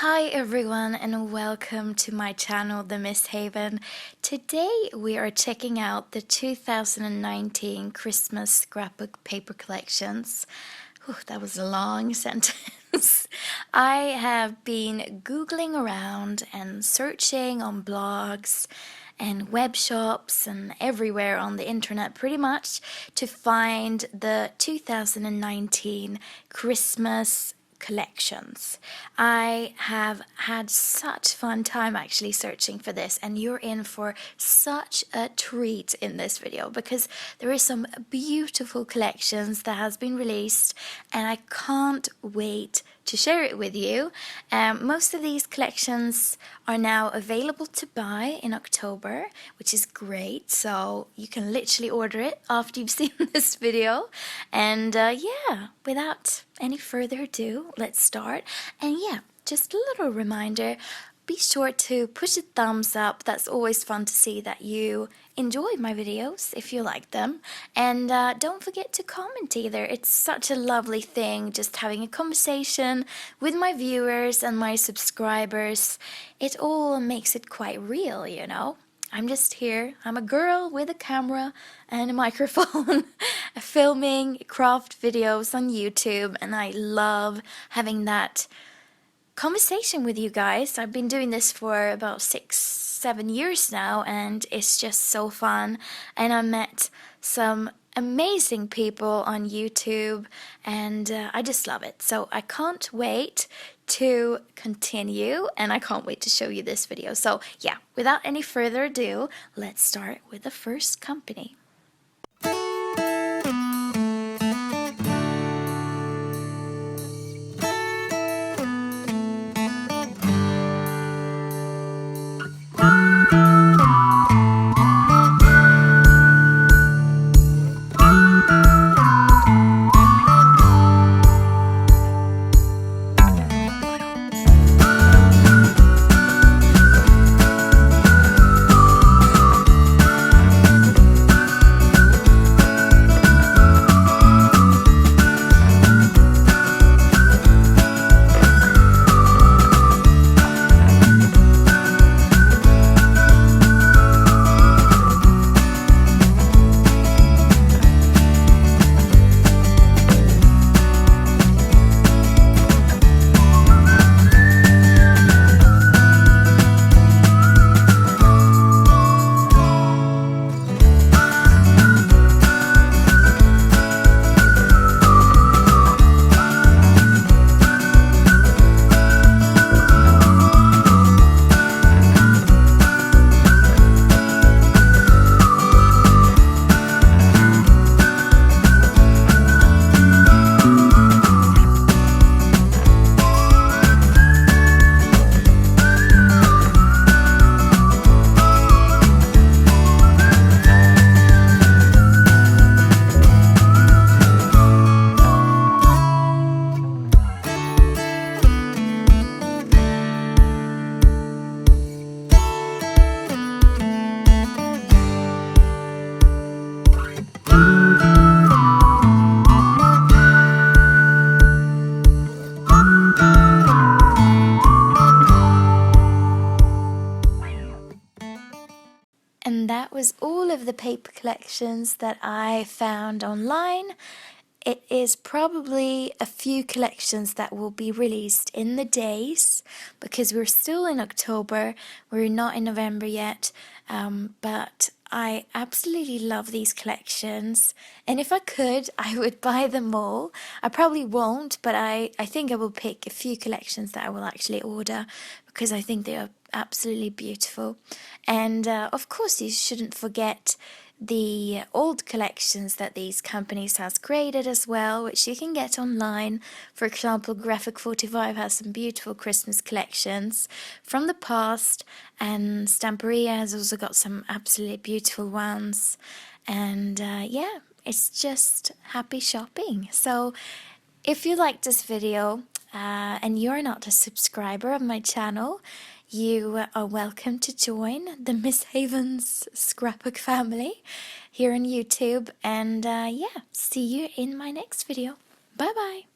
Hi everyone and welcome to my channel, The Miss Haven. Today we are checking out the 2019 Christmas scrapbook paper collections. Whew, that was a long sentence. I have been googling around and searching on blogs and web shops and everywhere on the internet pretty much to find the 2019 Christmas collections. I have had such fun time actually searching for this, and you're in for such a treat in this video because there is some beautiful collections that has been released and I can't wait to share it with you. Most of these collections are now available to buy in October, which is great, so you can literally order it after you've seen this video. And yeah, without any further ado, let's start. And yeah, just a little reminder, be sure to push a thumbs up. That's always fun to see that you enjoy my videos if you like them. And don't forget to comment either. It's such a lovely thing just having a conversation with my viewers and my subscribers. It all makes it quite real, you know. I'm just here. I'm a girl with a camera and a microphone filming craft videos on YouTube, and I love having that conversation with you guys. I've been doing this for about 6-7 years now, and it's just so fun. And I met some amazing people on YouTube, and I just love it. So I can't wait to continue, and I can't wait to show you this video. So yeah, without any further ado, let's start with the first company. And that was all of the paper collections that I found online. It is probably a few collections that will be released in the days because we're still in October, we're not in November yet, but I absolutely love these collections, and if I could, I would buy them all. I probably won't, but I think I will pick a few collections that I will actually order because I think they are absolutely beautiful. And of course you shouldn't forget the old collections that these companies has created as well, which you can get online. For example, Graphic 45 has some beautiful Christmas collections from the past, and Stamperia has also got some absolutely beautiful ones. And yeah, it's just happy shopping. So if you like this video and you're not a subscriber of my channel, you are welcome to join the Miss Haven's Scrapbook family here on YouTube. And yeah, see you in my next video. Bye bye.